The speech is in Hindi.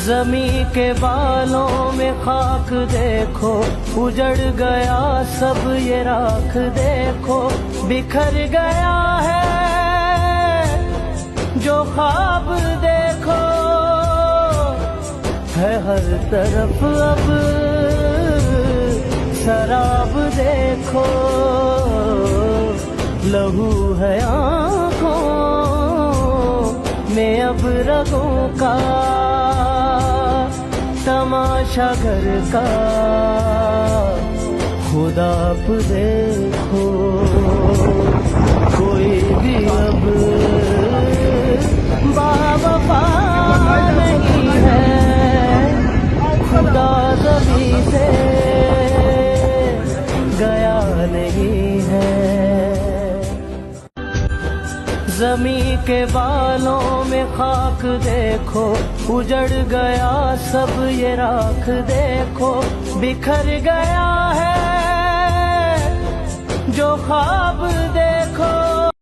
जमी के बालों में खाक देखो, उजड़ गया सब ये राख देखो। बिखर गया है जो ख्वाब देखो, है हर तरफ अब शराब देखो। लहू है आँखों में अब रगों का, तमाशा घर का खुदा आप देखो। कोई भी अब बावफा नहीं है, खुदा ज़मीं से गया नहीं है। जमी के बालों में खाक देखो, उजड़ गया सब ये राख देखो। बिखर गया है जो ख्वाब